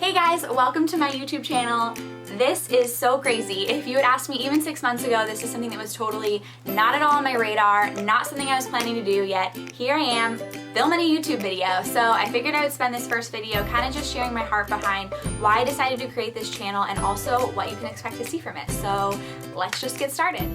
Hey guys, welcome to my YouTube channel. This is so crazy. If you had asked me even 6 months ago, this is something that was totally not at all on my radar, not something I was planning to do yet. Here I am, filming a YouTube video. So I figured I would spend this first video kind of just sharing my heart behind why I decided to create this channel and also what you can expect to see from it. So let's just get started.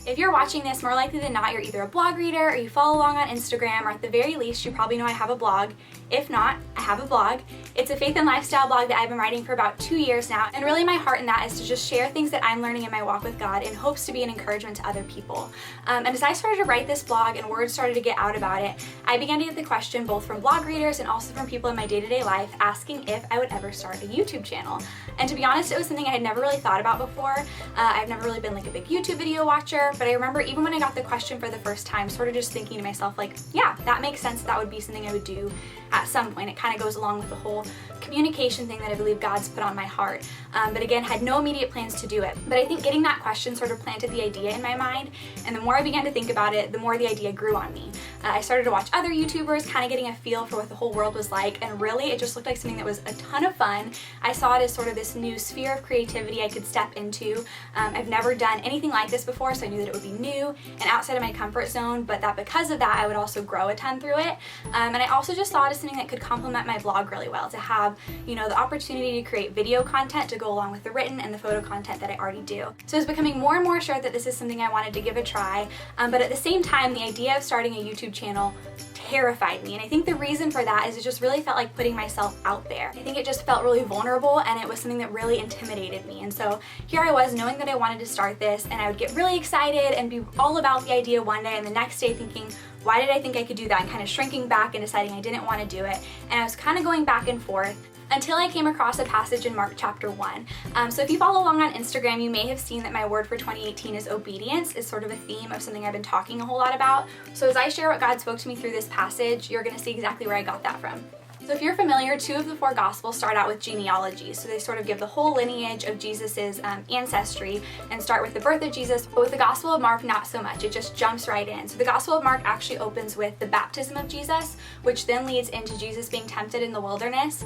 If you're watching this, more likely than not, you're either a blog reader or you follow along on Instagram, or at the very least, you probably know I have a blog. If not, I have a blog. It's a faith and lifestyle blog that I've been writing for about 2 years now, and really my heart in that is to just share things that I'm learning in my walk with God in hopes to be an encouragement to other people. And as I started to write this blog and word started to get out about it, I began to get the question both from blog readers and also from people in my day-to-day life asking if I would ever start a YouTube channel. And to be honest, it was something I had never really thought about before. I've never really been like a big YouTube video watcher, but I remember even when I got the question for the first time, sort of just thinking to myself like, yeah, that makes sense. That would be something I would do at some point. It kind of goes along with the whole communication thing that I believe God's put on my heart. But again, had no immediate plans to do it. But I think getting that question sort of planted the idea in my mind. And the more I began to think about it, the more the idea grew on me. I started to watch other YouTubers, kind of getting a feel for what the whole world was like. And really, it just looked like something that was a ton of fun. I saw it as sort of this new sphere of creativity I could step into. I've never done anything like this before, so I knew that it would be new and outside of my comfort zone, but that because of that, I would also grow a ton through it. And I also just saw it as something that could complement my blog really well, to have, you know, the opportunity to create video content to go along with the written and the photo content that I already do. So I was becoming more and more sure that this is something I wanted to give a try, but at the same time, the idea of starting a YouTube channel terrified me. And I think the reason for that is it just really felt like putting myself out there. I think it just felt really vulnerable, and it was something that really intimidated me. And so here I was knowing that I wanted to start this, and I would get really excited and be all about the idea one day, and the next day thinking, why did I think I could do that? And kind of shrinking back and deciding I didn't want to do it. And I was kind of going back and forth until I came across a passage in Mark chapter 1. So if you follow along on Instagram, you may have seen that my word for 2018 is obedience. Is sort of a theme of something I've been talking a whole lot about. So as I share what God spoke to me through this passage, you're going to see exactly where I got that from. So if you're familiar, 2 of the 4 Gospels start out with genealogies. So they sort of give the whole lineage of Jesus's ancestry and start with the birth of Jesus. But with the Gospel of Mark, not so much. It just jumps right in. So the Gospel of Mark actually opens with the baptism of Jesus, which then leads into Jesus being tempted in the wilderness,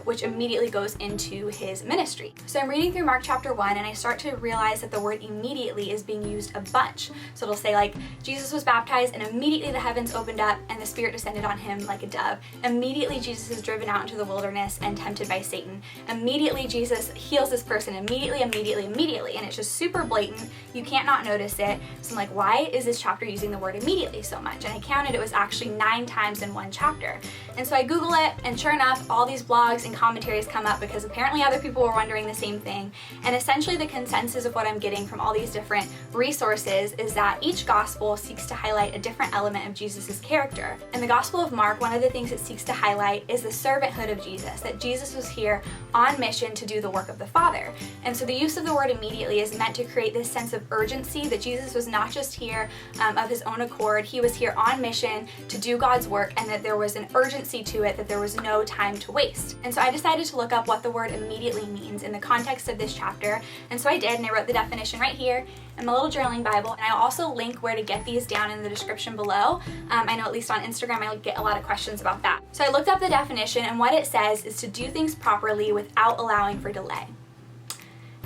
which immediately goes into his ministry. So I'm reading through Mark chapter 1, and I start to realize that the word immediately is being used a bunch. So it'll say like, Jesus was baptized, and immediately the heavens opened up, and the Spirit descended on him like a dove. Immediately Jesus is driven out into the wilderness and tempted by Satan. Immediately Jesus heals this person, immediately, and it's just super blatant. You can't not notice it. So I'm like, why is this chapter using the word immediately so much? And I counted, it was actually 9 times in one chapter. And so I Google it, and sure enough, all these blogs and commentaries come up because apparently other people were wondering the same thing. And essentially the consensus of what I'm getting from all these different resources is that each gospel seeks to highlight a different element of Jesus's character. In the Gospel of Mark, one of the things it seeks to highlight is the servanthood of Jesus, that Jesus was here on mission to do the work of the Father. And so the use of the word immediately is meant to create this sense of urgency, that Jesus was not just here of his own accord, he was here on mission to do God's work, and that there was an urgency to it, that there was no time to waste. And so I decided to look up what the word immediately means in the context of this chapter, and so I did, and I wrote the definition right here in my little journaling Bible, and I'll also link where to get these down in the description below. I know at least on Instagram I get a lot of questions about that. So I looked up the definition, and what it says is to do things properly without allowing for delay.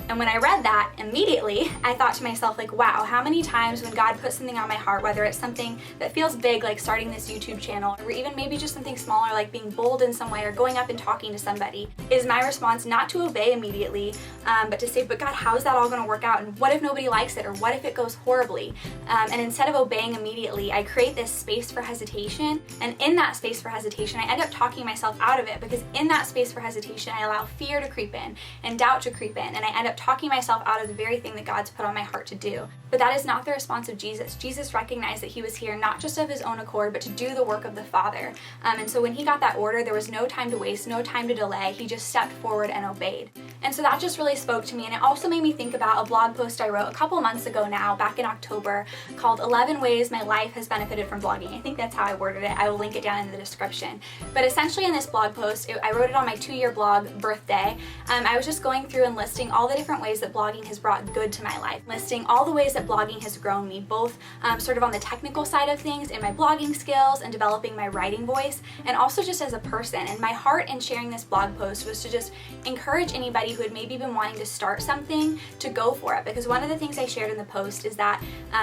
And when I read that, immediately, I thought to myself, like, wow, how many times when God puts something on my heart, whether it's something that feels big, like starting this YouTube channel, or even maybe just something smaller, like being bold in some way, or going up and talking to somebody, is my response not to obey immediately, but to say, but God, how is that all gonna work out? And what if nobody likes it? Or what if it goes horribly? And instead of obeying immediately, I create this space for hesitation. And in that space for hesitation, I end up talking myself out of it, because in that space for hesitation, I allow fear to creep in and doubt to creep in, and I end up talking myself out of the very thing that God's put on my heart to do. But that is not the response of Jesus. Jesus recognized that he was here not just of his own accord, but to do the work of the Father. And so when he got that order, there was no time to waste, no time to delay. He just stepped forward and obeyed. And so that just really spoke to me, and it also made me think about a blog post I wrote a couple months ago now, back in October, called 11 Ways My Life Has Benefited from Blogging. I think that's how I worded it. I will link it down in the description. But essentially in this blog post, I wrote it on my 2-year blog birthday. I was just going through and listing all the different different ways that blogging has brought good to my life, listing all the ways that blogging has grown me, both sort of on the technical side of things in my blogging skills and developing my writing voice, and also just as a person. And my heart in sharing this blog post was to just encourage anybody who had maybe been wanting to start something to go for it, because one of the things I shared in the post is that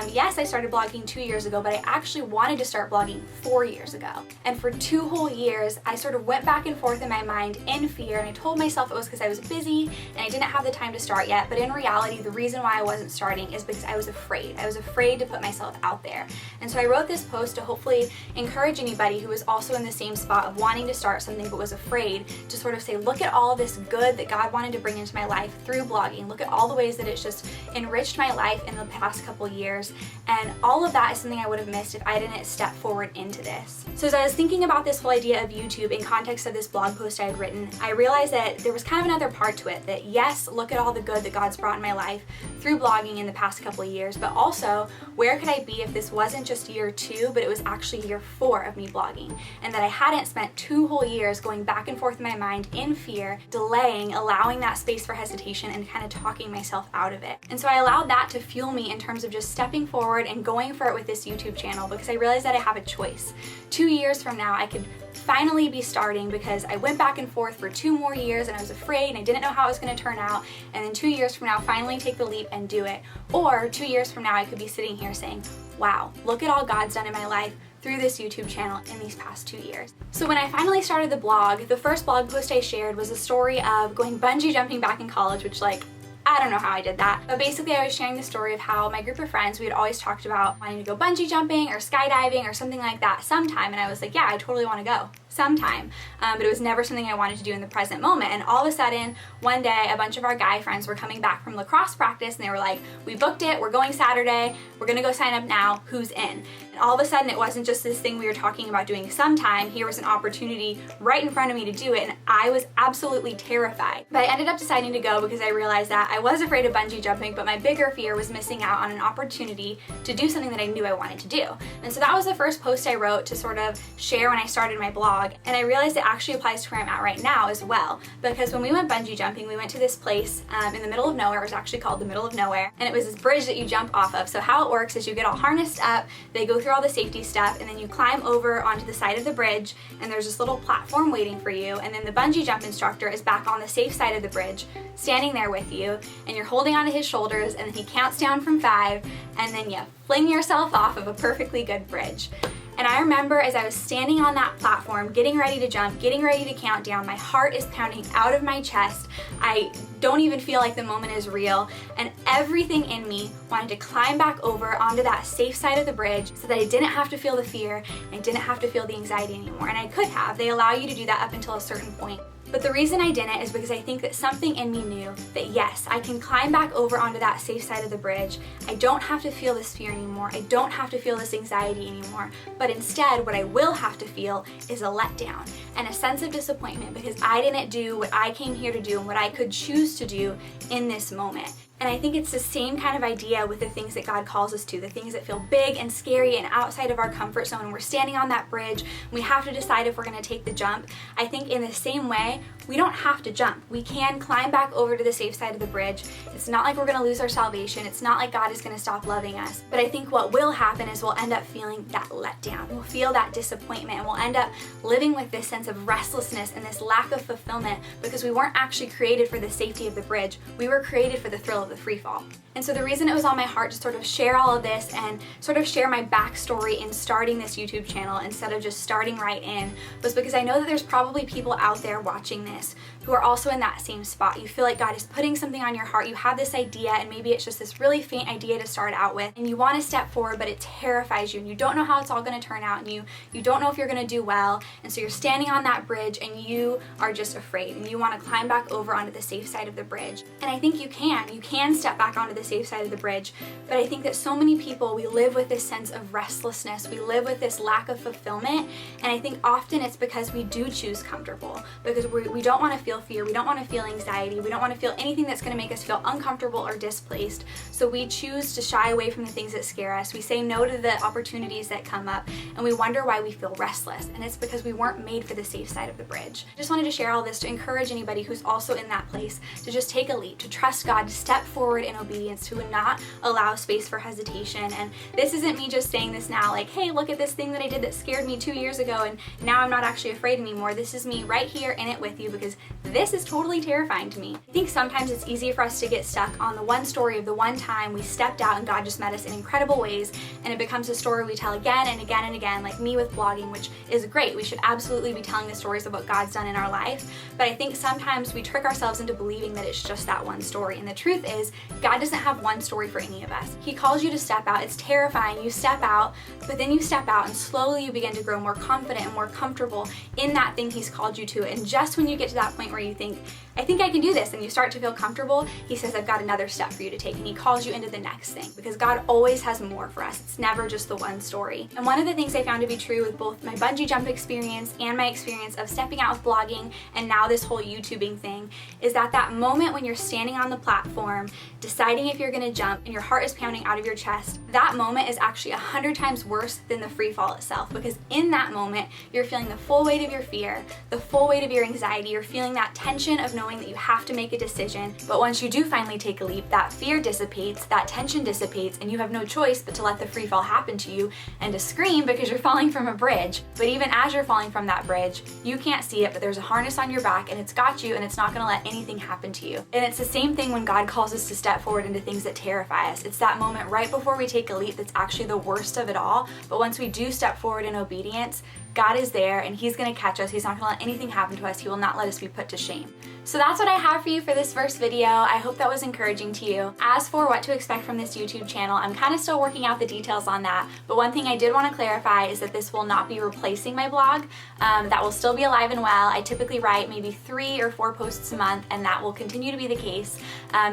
yes, I started blogging 2 years ago, but I actually wanted to start blogging 4 years ago. And for 2 whole years, I sort of went back and forth in my mind in fear, and I told myself it was because I was busy and I didn't have the time to start yet. But in reality, the reason why I wasn't starting is because I was afraid. I was afraid to put myself out there. And so I wrote this post to hopefully encourage anybody who was also in the same spot of wanting to start something but was afraid, to sort of say, look at all this good that God wanted to bring into my life through blogging. Look at all the ways that it's just enriched my life in the past couple years. And all of that is something I would have missed if I didn't step forward into this. So as I was thinking about this whole idea of YouTube in context of this blog post I had written, I realized that there was kind of another part to it, that yes, look at all the good that God's brought in my life through blogging in the past couple of years, but also where could I be if this wasn't just year 2, but it was actually year 4 of me blogging, and that I hadn't spent 2 whole years going back and forth in my mind in fear, delaying, allowing that space for hesitation and kind of talking myself out of it. And so I allowed that to fuel me in terms of just stepping forward and going for it with this YouTube channel, because I realized that I have a choice. 2 years from now, I could finally be starting, because I went back and forth for 2 more years and I was afraid and I didn't know how it was going to turn out, and then 2 years from now finally take the leap and do it. Or 2 years from now I could be sitting here saying, wow, look at all God's done in my life through this YouTube channel in these past 2 years. So when I finally started the blog, the first blog post I shared was a story of going bungee jumping back in college, which, like, I don't know how I did that. But basically I was sharing the story of how my group of friends, we had always talked about wanting to go bungee jumping or skydiving or something like that sometime. And I was like, yeah, I totally want to go sometime. But it was never something I wanted to do in the present moment. And all of a sudden, one day, a bunch of our guy friends were coming back from lacrosse practice and they were like, we booked it, we're going Saturday, we're gonna go sign up now, who's in? And all of a sudden, it wasn't just this thing we were talking about doing sometime. Here was an opportunity right in front of me to do it, and I was absolutely terrified. But I ended up deciding to go because I realized that I was afraid of bungee jumping, but my bigger fear was missing out on an opportunity to do something that I knew I wanted to do. And so that was the first post I wrote to sort of share when I started my blog, and I realized it actually applies to where I'm at right now as well, because when we went bungee jumping, we went to this place in the middle of nowhere. It was actually called the middle of nowhere, and it was this bridge that you jump off of. So how it works is you get all harnessed up, they go through all the safety stuff, and then you climb over onto the side of the bridge, and there's this little platform waiting for you, and then the bungee jump instructor is back on the safe side of the bridge, standing there with you, and you're holding onto his shoulders, and then he counts down from 5, and then you fling yourself off of a perfectly good bridge. And I remember as I was standing on that platform, getting ready to jump, getting ready to count down, my heart is pounding out of my chest. I don't even feel like the moment is real. And everything in me wanted to climb back over onto that safe side of the bridge so that I didn't have to feel the fear and I didn't have to feel the anxiety anymore. And I could have. They allow you to do that up until a certain point. But the reason I didn't is because I think that something in me knew that yes, I can climb back over onto that safe side of the bridge. I don't have to feel this fear anymore. I don't have to feel this anxiety anymore. But instead, what I will have to feel is a letdown and a sense of disappointment because I didn't do what I came here to do and what I could choose to do in this moment. And I think it's the same kind of idea with the things that God calls us to, the things that feel big and scary and outside of our comfort zone. We're standing on that bridge, we have to decide if we're going to take the jump. I think in the same way, we don't have to jump. We can climb back over to the safe side of the bridge. It's not like we're going to lose our salvation. It's not like God is going to stop loving us. But I think what will happen is we'll end up feeling that letdown. We'll feel that disappointment, and we'll end up living with this sense of restlessness and this lack of fulfillment because we weren't actually created for the safety of the bridge. We were created for the thrill of the free fall. And so the reason it was on my heart to sort of share all of this and sort of share my backstory in starting this YouTube channel instead of just starting right in was because I know that there's probably people out there watching this who are also in that same spot. You feel like God is putting something on your heart. You have this idea, and maybe it's just this really faint idea to start out with, and you want to step forward, but it terrifies you, and you don't know how it's all going to turn out, and you don't know if you're going to do well, and so you're standing on that bridge, and you are just afraid, and you want to climb back over onto the safe side of the bridge. And I think you can step back onto the the safe side of the bridge. But I think that so many people, we live with this sense of restlessness, we live with this lack of fulfillment, and I think often it's because we do choose comfortable, because we don't want to feel fear, we don't want to feel anxiety, we don't want to feel anything that's going to make us feel uncomfortable or displaced. So we choose to shy away from the things that scare us. We say no to the opportunities that come up, and we wonder why we feel restless, and it's because we weren't made for the safe side of the bridge. I just wanted to share all this to encourage anybody who's also in that place to just take a leap, to trust God, to step forward in obedience, to not allow space for hesitation. And this isn't me just saying this now like, hey, look at this thing that I did that scared me 2 years ago and now I'm not actually afraid anymore. This is me right here in it with you, because this is totally terrifying to me. I think sometimes it's easy for us to get stuck on the one story of the one time we stepped out and God just met us in incredible ways, and it becomes a story we tell again and again and again, like me with blogging, which is great. We should absolutely be telling the stories of what God's done in our life. But I think sometimes we trick ourselves into believing that it's just that one story. And the truth is, God doesn't have one story for any of us. He calls you to step out. It's terrifying. You step out, but then you step out and slowly you begin to grow more confident and more comfortable in that thing He's called you to. And just when you get to that point where you think, I think I can do this, and you start to feel comfortable, He says, I've got another step for you to take, and He calls you into the next thing, because God always has more for us. It's never just the one story. And one of the things I found to be true with both my bungee jump experience and my experience of stepping out with blogging and now this whole YouTubing thing is that moment when you're standing on the platform, deciding if you're gonna jump and your heart is pounding out of your chest, that moment is actually 100 times worse than the free fall itself, because in that moment, you're feeling the full weight of your fear, the full weight of your anxiety, you're feeling that tension of knowing that you have to make a decision. But once you do finally take a leap, that fear dissipates, that tension dissipates, and you have no choice but to let the free fall happen to you and to scream because you're falling from a bridge. But even as you're falling from that bridge, you can't see it, but there's a harness on your back and it's got you, and it's not gonna let anything happen to you. And it's the same thing when God calls us to step forward into things that terrify us. It's that moment right before we take a leap that's actually the worst of it all. But once we do step forward in obedience, God is there and He's gonna catch us. He's not gonna let anything happen to us. He will not let us be put to shame. So that's what I have for you for this first video. I hope that was encouraging to you. As for what to expect from this YouTube channel, I'm kind of still working out the details on that, but one thing I did want to clarify is that this will not be replacing my blog. That will still be alive and well. I typically write maybe 3 or 4 posts a month, and that will continue to be the case.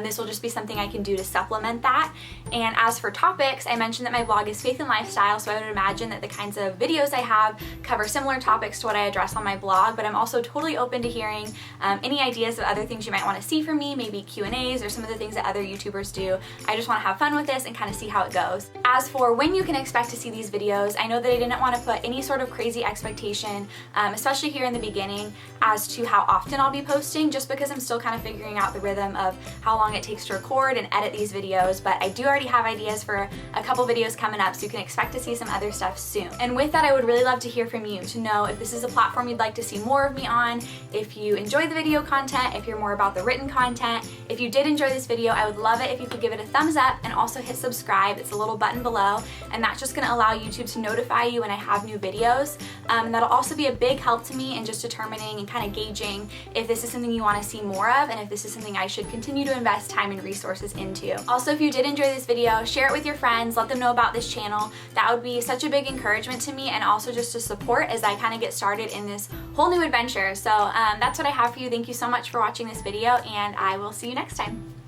This will just be something I can do to supplement that. And as for topics, I mentioned that my blog is faith and lifestyle, so I would imagine that the kinds of videos I have cover similar topics to what I address on my blog, but I'm also totally open to hearing any ideas of other things you might want to see from me, maybe Q&As or some of the things that other YouTubers do. I just want to have fun with this and kind of see how it goes. As for when you can expect to see these videos, I know that I didn't want to put any sort of crazy expectation, especially here in the beginning, as to how often I'll be posting, just because I'm still kind of figuring out the rhythm of how long it takes to record and edit these videos. But I do already have ideas for a couple videos coming up, so you can expect to see some other stuff soon. And with that, I would really love to hear from you, to know if this is a platform you'd like to see more of me on, if you enjoy the video content, if you're more about the written content. If you did enjoy this video, I would love it if you could give it a thumbs up and also hit subscribe. It's a little button below, and that's just gonna allow YouTube to notify you when I have new videos. And that'll also be a big help to me in just determining and kind of gauging if this is something you want to see more of, and if this is something I should continue to invest time and resources into. Also, if you did enjoy this video, share it with your friends, let them know about this channel. That would be such a big encouragement to me, and also just to support as I kind of get started in this whole new adventure. So that's what I have for you. Thank you so much for watching this video, and I will see you next time.